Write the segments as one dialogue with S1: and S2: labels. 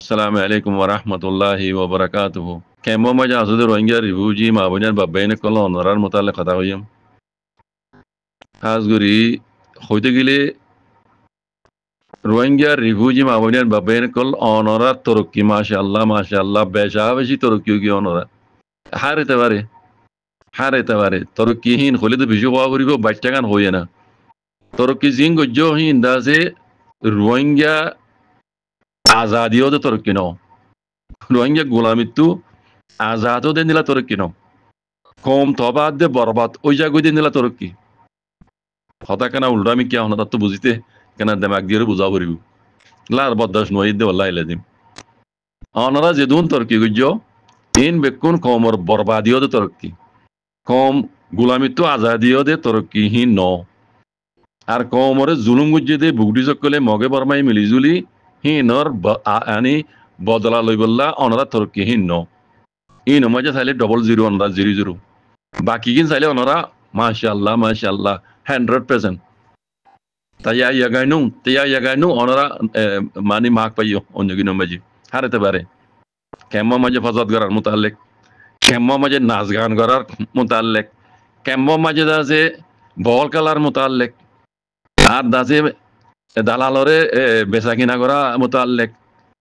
S1: Assalamu alaikum warahmatullahi wabarakatuh. Kemo maja asudu rohingya rifuji ma bunyan babbaine kolon onorar mutalle কথা কইম খাস করি হইতে গেলে রোহিঙ্গা রিফিউজি মা bunyan babbaine kol onorar তরক্কি মাশাআল্লাহ বেশা বেশি তরক্কি কি অনরা হারেতে পারে তরক্কিহীন হলে তো বেশি হওয়া করিব বাচ্চা গান হইয়ে না তরক্কি জিং গজ্জহীন দাসে রোহিঙ্গা আজাদিও তো তরক্কি ন রোহিঙ্গা গোলামিত্তু আজাদও দে নিলা তরক্কি ন কম তবাদ দে বরবাদ ওই জায়গায় দিয়ে নিলা তরক্কি হতা কেনা উল্টা আমি কিয়া হনা তার তো বুঝিতে কেনা দেমাক দিয়ে বুঝা করিব লার বদাস নয় দে ওল্লা এলে দিম অনরা যেদুন তরক্কি গজ্জ ইন বেকুন কমর বরবাদিও দে তরক্কি কম গোলামিত্তু আজাদিও দে তরক্কিহীন ন আর কমরে জুলুম গুজ্জে দে বুগডি চকলে মগে বরমাই মিলিজুলি হিনর আনি বদলা লই বললা অনরা তরক্কিহীন ন ইন মজা চাইলে 00 অনরা 00 বাকি কিন চাইলে অনরা মাশাআল্লাহ 100% তাইয়া অনরা মানি মাক পাইও অন্যগিন মাঝি হারেতে পারে কেম্মা মাঝে ফজত করার মোতালেক কেম্মা মাঝে নাচ গান করার মোতালেক কেম্মা মাঝে দাসে বল খেলার মোতালেক আর দাসে দালালরে বেচা কিনা করা মোতালেক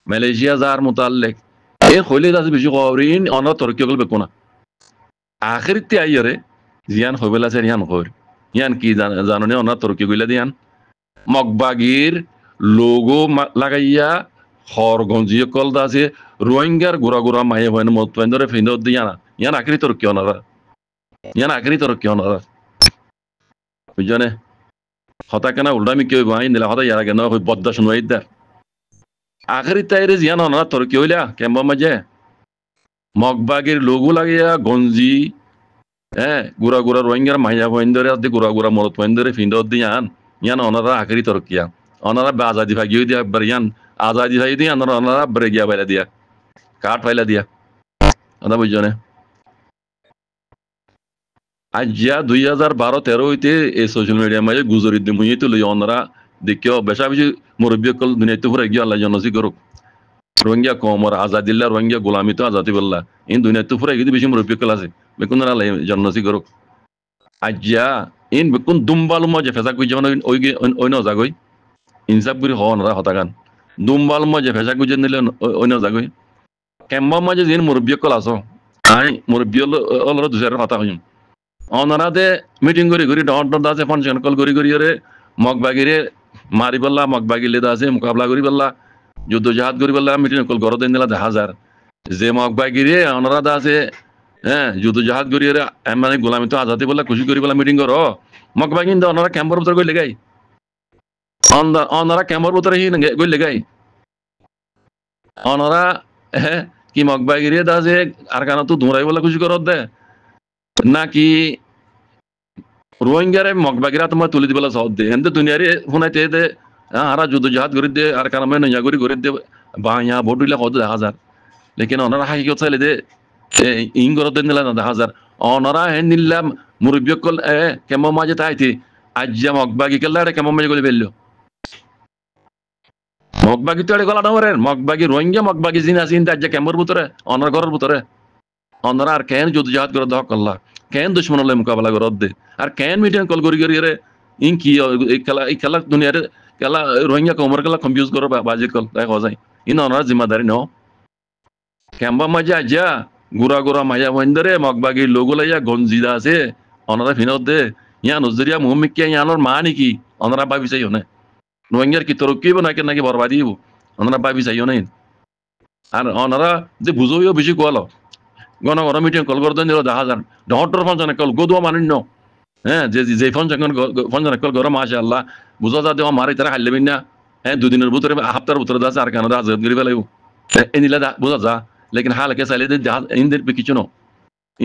S1: মালয়েশিয়া যার মোতালেক এ হইলে দাসে বেশি খবরিন অনরা তরক্কি করবে কোনা আখিরিতে আইয়রে জিয়ান হইবেলা আছে ইয়ান কর ইয়ান কি জাননে অনরা তরক্কি কইলা দিয়ান মগবাগির লোগো লাগাইয়া হরগঞ্জি কল দাসে রোহিঙ্গার গোড়া মায়ে হয় মত ধরে ফিন্দর দিয়ানা ইয়ান আখিরি তরক্কি অনরা বুঝনে হতা কেনা উল্টা আমি কেউ বাহিন দিলা হতা ইয়ারা কেন বদ্দা শুনবাই দার আখিরি তাইরে জিয়ান অনরা তরক্কি হইলা কেম্বা মাঝে মগবাগির লোগো লাগাইয়া গঞ্জি গুড়া রোহিঙ্গার মাইয়া পয়েন্দরে আদি গুড়া মরত পয়েন্দরে ফিন্দর দিয়ান ইয়ান অনরা আখিরি তরক্কিয়া অনরা আজাদি ভাগিও দিয়া একবার ইয়ান আজাদি ভাই দিয়া অনরা ব্রে গিয়া পাইলা দিয়া কাঠ পাইলা দিয়া কথা বুঝনে আজ্যা 2012-13 হইতে এই সোশ্যাল মিডিয়া মাঝে গুজরি দিম হইতে লই অনরা দেখিও বেশা বেশি মুরব্বী কল দুনিয়াতে পুরো গিয়া আল্লাহ জনসি করুক রোহিঙ্গা কমর আজাদিল্লা রোহিঙ্গা গোলামি তো আজাদি বললা ইন দুনিয়াতে পুরো গিয়ে বেশি মুরব্বী কল আছে বেকুন আল্লাহ জনসি করুক আজ্যা ইন বেকুন দুম্বালু মজে ফেসা কই যেমন ওই ন জাগই ইনসাফ করি হওয়া নরা হতাগান দুম্বাল মজে ফেসা কই যে নিলে ওই ন জাগই কেম্বা মাঝে যিন মুরব্বী কল আছো আই মুরব্বী অলর দুসের কথা হইম অনরা দে মিটিং করি ডর দাসে ফাংশন কল করি রে মগবাগিরে মারি বললা মগবাগিলে দাসে মোকাবলা করি বললা যুদ্ধ জাহাজ করি বললা মিটিং কল গর দেন দিলা 10,000 যে মগবাগিরে অনরা দাসে যুদ্ধ জাহাজ করি রে মানে গোলামি তো আজাদি বললা খুশি করি বললা মিটিং করো মগবাগিন দে অনরা ক্যাম্পর ভিতর কই লেগাই অনরা ক্যাম্পর ভিতর হি কই লেগাই অনরা কি মগবাগিরে দাসে আর কানা তো ধুরাই বললা খুশি করত দে নাকি রোহিঙ্গারে মগবাগিরা তোমার তুলে দিবেলা সহজ দে এনতে দুনিয়ারে শুনাইতে দে হারা যুদ্ধ জাহাজ করে দে আর কারণে নয়া করে দে বাঁয়া ভোটুলা কত 10,000 লেকিন অনারা হাকিকত চাইলে দে ইং করে দেন দিলা 10,000 অনারা হেন নিলাম মুরব্বী কল কেমন মাঝে তাইতে আজ্জা মগবাগি কেলাড়ে কেমন মাঝে গলে বেললো মগবাগি তো গলা নরে মগবাগি রোহিঙ্গা মগবাগি জিন আছে ইন্দা আজ্জা কেমর ভিতরে অনার ঘরের ভিতরে অনারা আর কেন যুদ্ধ জাহাজ করে দহ করলা কেন দুশ্মন মোকাবেলা করত দে আর কেন মিটিং কল করি রে ইন কি এই খেলা দুনিয়ারে খেলা রোহিঙ্গা কমর খেলা কনফিউজ করো বাজি কল তাই হওয়া যায় ইন অনার জিম্মাদারি ন কেম্বা মজা যা গুড়া মায়া বন্ধরে মগবাগি লোগো লাইয়া গঞ্জিদা আছে অনারা ফিনত দে ইয়া নজরিয়া মুহম্মিকিয়া ইয়ানোর মা নাকি অনারা ভাবি চাইও না রোহিঙ্গার কি তরক্কিব নাকি নাকি বরবাদি হইব অনারা ভাবি চাইও নাই আর অনারা যে বুঝইও বেশি কোয়ালো গণগণ মিটিং কল করে দিল 10,000 ডহটর ফঞ্চনে কল গোদুয়া মানিন্য যে ফঞ্চনে কল গরম মাশাআল্লাহ বুঝা যা দেওয়া মারি তারা হাইলেবেন না দুদিনের ভিতরে হাফতার ভিতরে দাস আর কানাডা আজাদ করি ফেলাইব এনিলা বুঝা যা লেকিন হালকে চাইলে ইন্দের কিছু ন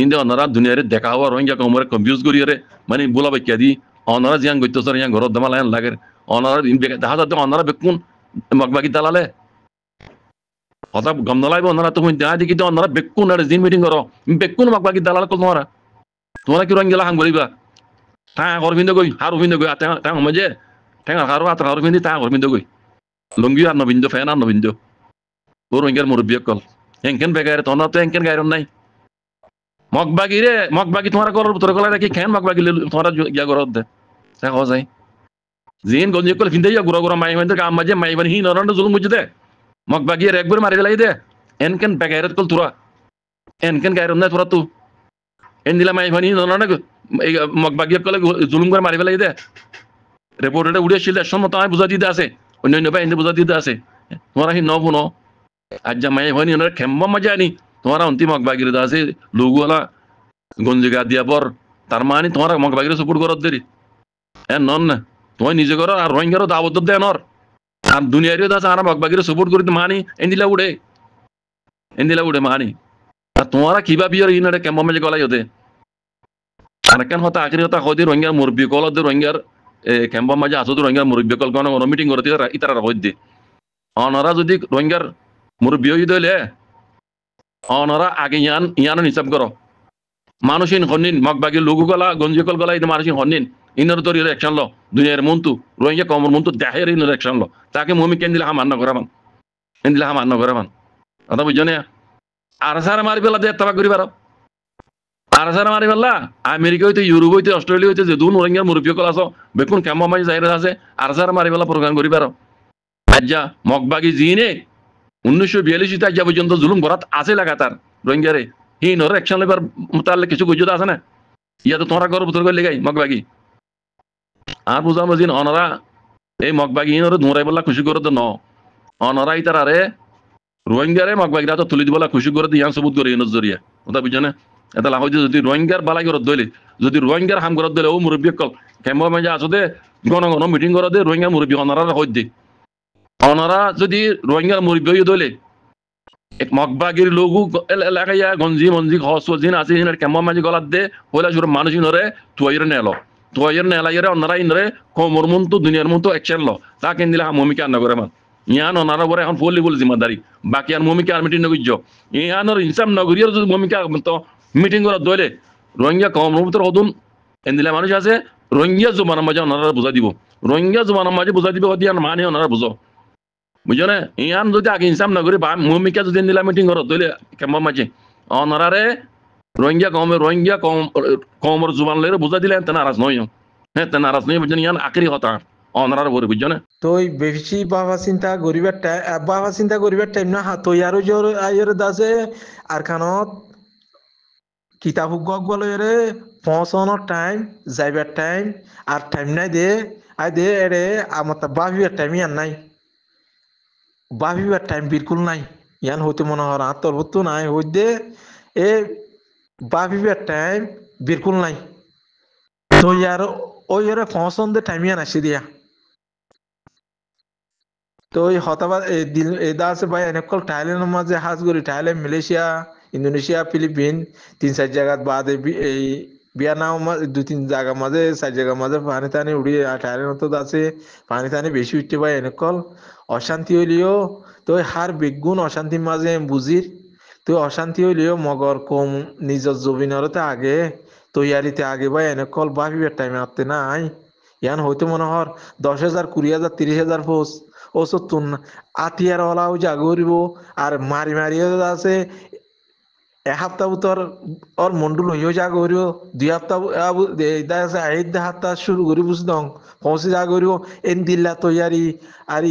S1: ইন্দে অনারা দুনিয়ারে দেখা হওয়া রোহিঙ্গা কমরে কনফিউজ করি রে মানে বোলা বাক্যা দি অনারা জিয়ান গইতো সর ইয়ান ঘরত দমা লাইন লাগে অনারা দেখা যাতে অনারা বেকুন মগবাগি দালালে কথা গম নলাইব অনারা তো হইতে আদি কিন্তু অনারা বেকুন আর জিন মিটিং করো বেকুন মগবাগি দালাল কল তোমারা কি রোহিঙ্গা হাং বলিবা তা ঘর ভিন্দে গই হারু ভিন্দে গই তা মজে ঠেঙ্গা হারু আত হারু ভিন্দে তা ঘর ভিন্দে গই লুঙ্গি আর নবিন্দু ফ্যান আর নবিন্দু ও রোহিঙ্গার মুরব্বী কল এনকেন বেগারে তোমরা তো এনকেন গায়রন নাই মগবাগি তোমার করার ভিতরে গলা রাখি কেন মগবাগি তোমরা ইয়া করত দে দেখা যায় জিন গঞ্জি কল ফিন্দে ইয়া গুড়া গুড়া মাই মাইদের কাম মাঝে মাই বানি হি নরন্ড জুলুম বুঝে দে মগবাগি এর একবার মারি লাই দে এনকেন বেগারে কল তোরা এনকেন গায়রন নাই তোরা তু এন দিলা মাই বানি নরন্ড মগবাগি কল জুলুম করে মারি লাই দে রিপোর্টে উড়িয়ে ছিল সম্মত আমি বুঝা দিতে আছে অন্য বাহিনী বুঝা দিতে আছে তোমরা হি নব নো আজ মাই বানি নর খেম্বা মজা আনি তোমার অন্তিম মগবাগির আছে লোকওয়ালা গঞ্জিগা দিয়া পর তার মানে তোমার মগবাগির সাপোর্ট করত দেরি নন না তোমার নিজে করো আর রোহিঙ্গারও দাবত দেয় নর আর দুনিয়ারও আছে আর মগবাগির সাপোর্ট করিতে মানি এন্দিলা উড়ে মানি আর তোমারা কিবা বিয়ার ইনারে কেমন মেজে গলাই হতে আর কেন হতা আখরি হতা হতে রোহিঙ্গার মুরব্বী কল হতে রোহিঙ্গার কেম্বা মাঝে আসো তো রোহিঙ্গার মুরব্বী কল কোনো মিটিং করতে ইতারা হইতে অনারা যদি রোহিঙ্গার মুরব্বী হই দইলে অনারা আগে ইয়ান হিসাব করো মানুষিন হন্নিন মগবাগির লঘু গলা গঞ্জি গলা এটা মানুষিন হন্নিন ইনার তোর ইলেকশন লো দুনিয়ার মন্তু রোহিঙ্গা কমর মন্তু দেহের ইলেকশন লো তাকে মমি কেন দিলে হামান নগরাবান কেন দিলে হামান নগরাবান কথা বুঝছো না আর সারা মারি পেলা দিয়ে তাবা করি পারো আর সারা মারি পেলা আমেরিকা হইতে ইউরোপ হইতে অস্ট্রেলিয়া হইতে যে দুন রোহিঙ্গার মুরব্বী কল আছো বেকুন কেমন মাঝে যাই আছে আর সারা মারি পেলা প্রোগ্রাম করি পারো আজ্জা মগবাগি জিনে 1942 আজ্জা পর্যন্ত জুলুম করাত আছে লাগাতার রোহিঙ্গারে হি নর একশন লেবার মোতালে কিছু গুজত আছে না ইয়া তো তোমরা গর্ব তোর লেগাই মগবাগি আর বুঝা মজিন অনরা এই মগবাগি ইনরে ধুরাই বলা খুশি করে ন অনরা ইতারারে রোহিঙ্গারে মগবাগিরা তো তুলি দিবলা খুশি করে ইয়ান সবুত করে ইনর জরিয়া ওটা বুঝছ না এটা লাভ হইছে যদি রোহিঙ্গার বালাই করত দইলে যদি রোহিঙ্গার হাম করত দইলে ও মুরব্বী কল কেমন মাঝে আসো দে গণ মিটিং করো দে রোহিঙ্গা মুরব্বী অনরা হই দে অনরা যদি রোহিঙ্গার মুরব্বী হই দইলে মগবাগির লোগু এলাকায় গঞ্জি মঞ্জি হসজিন আছে ইনার কেমন মাঝে গলাত দে হইলা শুরু মানুষ ইনরে তুয়াইর নেলাইরে অনারা ইনরে কোমর মন্তু দুনিয়ার মন্তু একশন লো তা কেন দিলা মমিকা না করে মান ইয়ান অনারা বরে এখন ফুললি বল জিম্মাদারি বাকি আর মমিকা আর মিটিং নগিজ ইয়ানোর ইনসাম নগরিয়ার যদি মমিকা তো মিটিং করা দইলে রোহিঙ্গা কম রুমতর হদুন এন দিলা মানুষ আছে রোহিঙ্গা জুমানের মাঝে অনারা বুঝা দিব রোহিঙ্গা জুমানের মাঝে বুঝা দিব হদিয়ান মানে অনারা বুঝো বুঝছো না ইয়ান যদি আগে ইনসাম নগরি বা মমিকা যদি দিলা মিটিং করো দইলে কেমন মাঝে অনারারে রোহিঙ্গা কমর জুবান লইরে বুঝা দিলে তে নারাজ নয় হ্যাঁ তে নারাজ নয় বুঝছেন ইয়ান আখরি হতা অনারার বলে বুঝছো না
S2: তো বেশি বাবা চিন্তা করিবার টাইম না তো ইয়ারও জোর আইয়ের দাসে আর খানত কিতাব গক বলে রে পৌঁছানোর টাইম যাইবার টাইম আর টাইম নাই দে এরে আমার বাভিবার টাইম ইয়ান নাই বাভিবার টাইম বিলকুল নাই ইয়ান হইতে মনে হয় আত্মর্ভুত্ব নাই হইতে এ বাভিবার টাইম বিলকুল নাই তো ইয়ার ওই এরে পৌঁছন দে টাইম ইয়ান আসি দিয়া তো ওই হতাবাদ এদা আছে ভাই এনেকল থাইল্যান্ডের মাঝে হাজ করি থাইল্যান্ড মালয়েশিয়া ইন্দোনেশিয়া ফিলিপিন 3-4 জায়গাত বাদে এই ভিয়েতনাম 2-3 জায়গা মাঝে 4 জায়গা মাঝে পানি টানি উড়ি থাইল্যান্ড তো আছে পানি টানি বেশি উঠতে ভাই এনেকল অশান্তি হইলেও তো হার বেগুন অশান্তির মাঝে বুঝির তো অশান্তি হইলেও মগর কম নিজের জবিনরতে আগে তৈয়ারিতে আগে ভাই এনেকল বাহিবের টাইমে আসতে নাই ইয়ান হইতে মনে হর 10,000 20,000 30,000 পোস্ট ও সত্তর আতিয়ার ওলাও জাগরিব আর মারি আছে এসপ্তাহ তোর ওর মন্ডল হইও যা করিব 2 সপ্তাহ আহিদ সপ্তাহ শুরু করি বুঝদং পৌঁছে যা করিব এন দিল্লা তৈয়ারি আর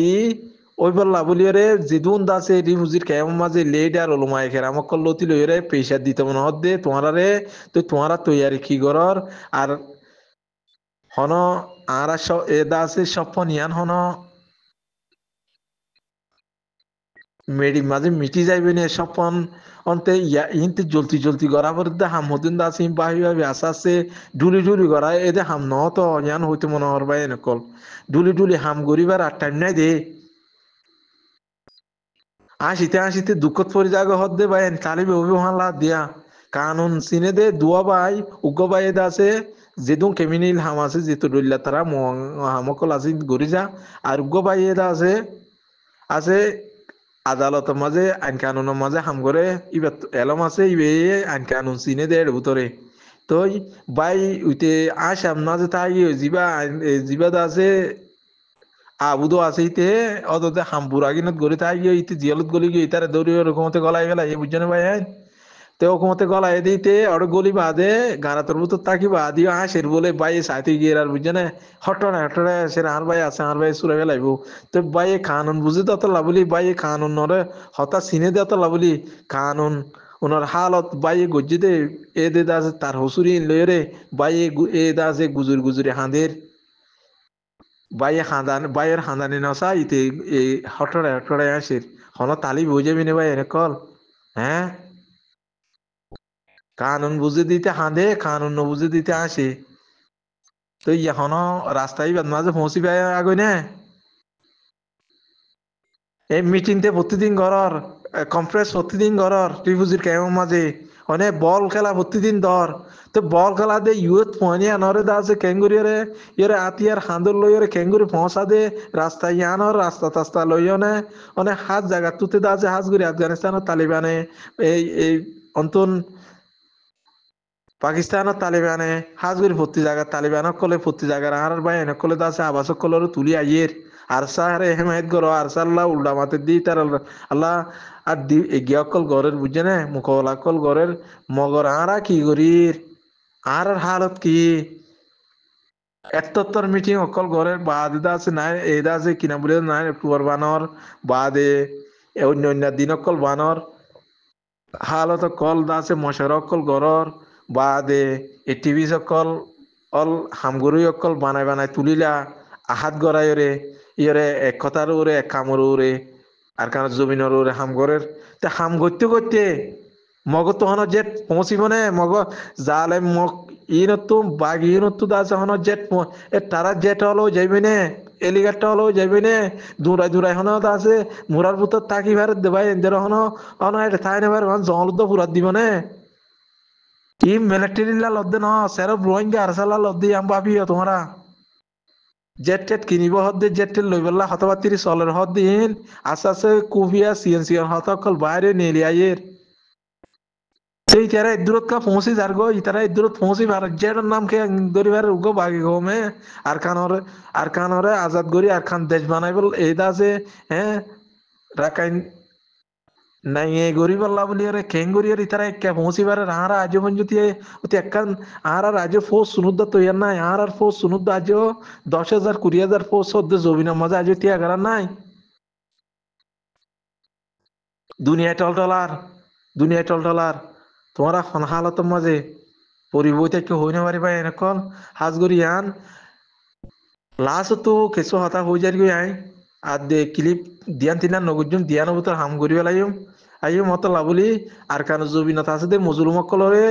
S2: ওই বললা বলি রে যেদুন দাসে রি মুজির কেমন মাঝে লেট আর ওলমাই খের আমাক লতি লই রে পয়সা দিতে মনে হদ দে তোমারা রে তো তোমারা তৈয়ারি কি করর আর হন আর এ দাসে স্বপ্ন ইয়ান হন মেডি মাঝে মিটি যাইবে না স্বপন অন্তে ইনতে জলতি করা পরে হাম হদিন দা সিম বাহি আসাছে ডুলি করা এদে হাম ন তো ইয়ান হইতে মনে হর ভাই এনেকল ডুলি হাম করিবার আর টাইম নাই দে আসিতে দুঃখত পরি জায়গা হদ দে ভাই তালিবে অভিমান লাদ দিয়া কানুন সিনে দে দুয়া ভাই উগ্র ভাই এদা আছে যেদুন কেমিনিল হাম আছে যেহেতু ডলিয়া তারা হামকল আছে গড়ি যা আর উগ্র ভাই এদা আছে আদালতের মাঝে আইন কানুনের মাঝে হাম করে ইবার এলম আছে ইবে আইন কানুন চিনে দেয় ভিতরে তো বাই উইতে আসাম না যে তাই জিবা আছে আবুদো আছে ইতে অদতে হামপুর আগিনত গড়ি তাই গিয়ে ইতে জিয়ালত গলি গিয়ে ইতারে দৌড়ি ওরকমতে গলায় গেলা এই বুঝছেন ভাই তে ওরকমতে গলায় দিতে ওর গলি বাদে গানা তোর তো তাকি বাদিও হাসের বলে ভাই সাথে গিয়ে আর বুঝছেন হটড়ে সে আর ভাই আছে আর ভাই সুরে গেলাইব তো ভাই কানুন বুঝে দত লাবলি ভাই কানুন নরে হতা সিনে দত লাবলি কানুন ওনার হালত বাইয়ে গজ্জি দে এ দে দাসে তার হসুরি লয়ে বাইয়ে এ দাসে গুজুরি হাঁদের বাইয়ের খানদানি নসা ইতে এই হটড়ে আসির হন তালি বুঝে বিনে ভাই এনে কল হ্যাঁ কানুন বুঝে দিতে হাঁদে কানুন ন বুঝে দিতে আসে তো এখনো রাস্তায় মাঝে পৌঁছি ভাই আগে না এই মিটিংতে প্রতিদিন ঘরর কনফারেন্স প্রতিদিন ঘরর ত্রিভুজির কেমন মাঝে অনেক বল খেলা প্রতিদিন ধর তো বল খেলা দে ইউথ পয়নি আনরে দাসে কেঙ্গুরিয়রে ইয়রে আতিয়ার হান্দর লইয়রে কেঙ্গুরি পৌঁছা দে রাস্তায় ইয়ানর রাস্তা তাস্তা লইয় নে অনেক হাত জায়গা তুতে দাসে হাজগুড়ি আফগানিস্তানের তালিবানে এই অন্তন পাকিস্তানের তালিবানে হাজগুড়ি ভর্তি জায়গা তালিবানক কলে ভর্তি জায়গা আর ভাই এনে কলে দাসে আবাসক কলর তুলি আইয়ের আর সাহারে হেমায়ত করো আর সাল্লাহ উল্টা মাতে দি তার আল্লাহ আর দি এগিয়ে অকল ঘরের বুঝছে না মুখলা কল ঘরের মগর আরা কি করির আর হালত কি এত্তর মিটিং অকল ঘরের বাদ আছে নাই এদা আছে কিনা বলে নাই অক্টোবর বানর বাদে অন্য অন্য দিন অকল বানর হালত কল দাসে মশার অকল ঘরর বাদে এ টিভি সকল অল হামগুড়ি অকল বানাই তুলিলা আহাত গড়াই রে ইয়রে এক কথার ওরে এক কামর ওরে আর কারণ জমিনের ওরে হাম গড়ের তে হাম করতে করতে মগ তো হন জেট পৌঁছিব নে মগ জালে মগ ইনতো বাঘ ইনতো দাস হন জেট এ তারা জেট হলো যাইবে নে এলিগেটটা হলো যাইবে নে দূরাই হন আছে মুরার ভিতর তাকি ভার দেবাই এদের হন হন এটা থাই নেবার হন জলদ পুরাত দিব নে ই মিলিটারি লা লদ্দে ন সেরো রোহিঙ্গা আরসালা লদ্দে আম ভাবিও তোমরা জেট টেট কিনিব হদ্দে জেট টেট লই পেলা হতবাতিরি চলের হদ্দিন আস্তে আস্তে কুবিয়া সিএনসি হতকল বাইরে নেলি আইয়ের সেই তারা দূরত কা পৌঁছি যার গো ইতারা দূরত পৌঁছি ভারত জেটের নাম কে দরিবার উগো বাগি গো মে আর কানরে আজাদ গরি আর খান দেশ বানাইবল এই দাসে হ্যাঁ রাখাইন নাই এ গরিব আল্লাহ বলি আরে কেঙ্গুরি আর ইতারা কে পৌঁছি বারে আরা আজ পর্যন্ত অতি একখান আর আজ ফোর্স সুনুদ্দা তৈয়ার নাই আর ফোর্স সুনুদ্দা আজ 10,000 20,000 ফোর্স সদ্য জবিনা মাঝে আজ তিয়া করা নাই দুনিয়া টলটলার দুনিয়া টলটলার তোমরা খন হালতের মাঝে পরিবইতে কেউ হই না পারিবা এনেকল হাজগরি আন লাস্ট তো কিছু হতা হয়ে যাই গই আই আর দে ক্লিপ দিয়ান তিনা নগুজুম দিয়ানো ভিতর হাম করি পেলাইম আইম মত লাবলি আর কানো জবিনত আছে দে মজুরুম অকলরে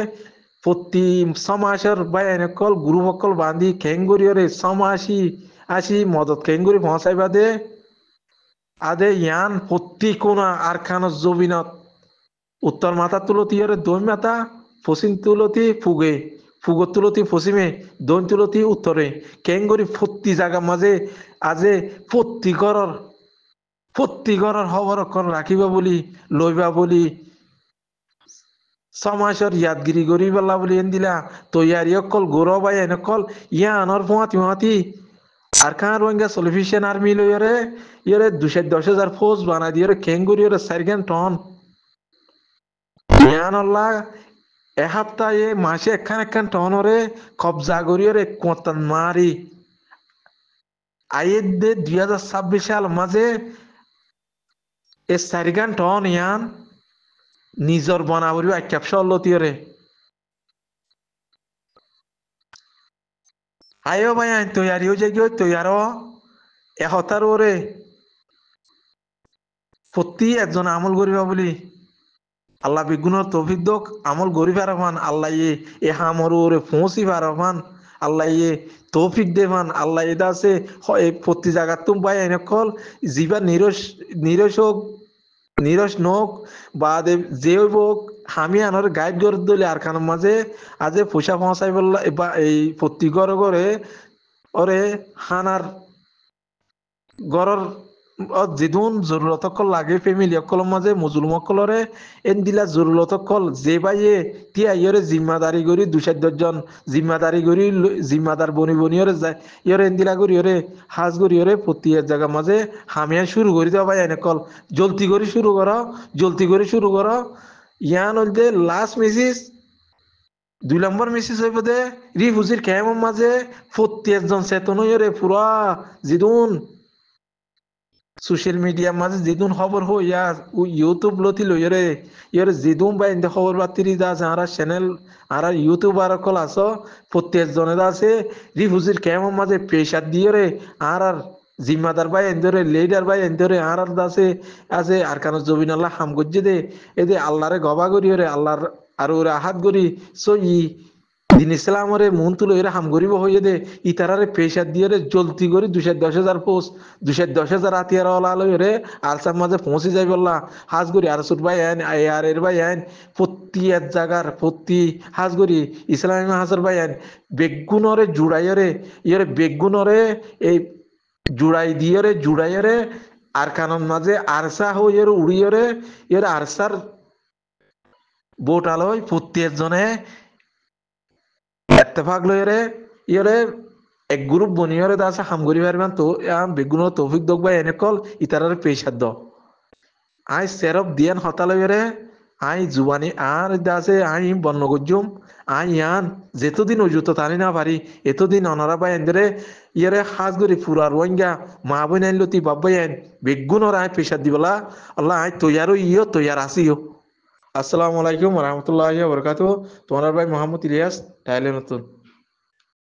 S2: প্রতি সমাসের বা এনেকল গুরু অকল বান্ধি খেঙ্গুরিয়রে সমাসি আসি মদত খেঙ্গুরি পৌঁছাইবা দে আদে ইয়ান প্রতি কোন আর খানো জবিনত উত্তর মাথা তুলতি এর দৈম মাথা পশ্চিম তুলতি ফুগে ফুগর তুলতি পশ্চিমে দৈম তুলতি উত্তরে কেঙ্গরি ফত্তি জায়গা মাঝে আজে প্রতি ঘরের খবর অকল রাখিবা বলি লইবা বলি সমাজের ইয়াদগিরি করি পেলা বলি এন দিলা তৈয়ারি অকল গৌরব আই এনেকল ইয়া আনর ফুয়াতি আর কান রোহিঙ্গা সলিফিশিয়ান আর্মি লইরে ইয়রে 210,000 ফৌজ বানাই দিয়ে কেঙ্গুরি ইয়রে 4 টন ইয়ানল্লাহ এসপ্তাহ এ মাসে একখান টনরে কবজা করিয়রে কোতান মারি আইয়ের দে 2026 সাল মাঝে এ 4 টন ইয়ান নিজর বনাবরি আখ্যাপস লতিয়রে আয়ো ভাই আইন তৈয়ারিও যে তৈয়ারও এহতার ওরে প্রতি একজন আমল করিবা বলি আল্লাহ বিগুণর তৌফিক দোক আমল গরিবার রহমান আল্লাহ এ হামর ওরে পৌঁছি রহমান আল্লাহ তৌফিক দেবান আল্লাহ এটা আছে প্রতি জায়গা তুম পাই এনেকল যিবা নিরস হোক নিরস নোক বা যে হোক আমি আনার গাইড করে দিলে আর খানের মাঝে আজ পয়সা পৌঁছাই বললা বা এই প্রতি ঘরে ঘরে ওরে হানার ঘরের যেদুন জরুরত কল লাগে ফ্যামিলি অকল মাঝে মুসলিম অকলরে এন দিলা জরুরত কল যে বাইয়ে তিয়া ইয়রে জিম্মাদারি করি 2-4 জন জিম্মাদারি করি জিম্মাদার বনি বনিয়রে যায় ইয়রে এন দিলা করি ইয়রে হাজ করি ইয়রে প্রতি এক জায়গা মাঝে হামিয়া শুরু করি দেওয়া ভাই এনে কল জলদি করে শুরু করো জলদি করে শুরু করো ইয়ান হইতে লাস্ট মেসেজ 2 নম্বর মেসেজ হইব দে রিফুজির ক্যাম্পের মাঝে প্রতি একজন চেতন ইয়রে পুরা জিদুন সোশ্যাল মিডিয়া মাঝে যেদিন খবর হই ইয়ার ও ইউটিউব লতি লইরে ইয়ার যেদিন বা এনতে খবর বাতিরি দা আছে আর চ্যানেল আর ইউটিউবার কল আছো প্রত্যেক জনে দা আছে রিফুজির ক্যাম্পের মাঝে প্রেসার দিয়ে রে আর জিম্মাদার ভাই এন্দরে লিডার ভাই এন্দরে আর আছে আছে আর কারণ জবিন আল্লাহ হাম গজ্জে দে এদে আল্লাহরে গবা করি রে আল্লাহর আর ওরা হাত করি সো দিন ইসলামরে মন তুলো এরা হাম গরিব হয়ে দে ইতারারে পেশার দিয়ে রে জলদি করে 210,000 পোস্ট 210,000 আতিয়ার ওলা রে আলসার মাঝে পৌঁছে যাই বললা হাজ গরি আর সুর ভাই আইন আর এর ভাই আইন প্রতি এক জায়গার প্রতি হাজ গরি ইসলামী হাজার ভাই আইন বেগুনরে জুড়াইরে ইয়ে বেগুনরে এই জুড়াই দিয়ে রে জুড়াইরে আর কানন মাঝে আরসা হয়ে উড়িয়ে এর আরসার বোট আলোয় প্রতি একজনে এত্তেফাক লইরে ইয়রে এক গ্রুপ বনিয়রে দাসা হামগরি পারবেন তো বেগুন তৌফিক দক ভাই এনে call ইতারারে পেশাদ the I সেরফ দিয়ান Hota লইরে I Zubani আর দাসে আই বন্ন গজ্জুম আই ইয়ান যেতদিন অজুত টানি না পারি এতদিন অনারা ভাই এন্দরে ইয়রে হাজ গরি ফুরা রোহিঙ্গা মা বই নাইন লতি বাব্বাই আইন বেগুনর আই পেশাদ দিবলা আল্লাহ আই তৈয়ারও ইয় তৈয়ার আসিও আসসালামু আলাইকুম রহমতুল্লাহ বরকাত তোমার ভাই মোহাম্মদ ইলিয়াস টাইলে নতুন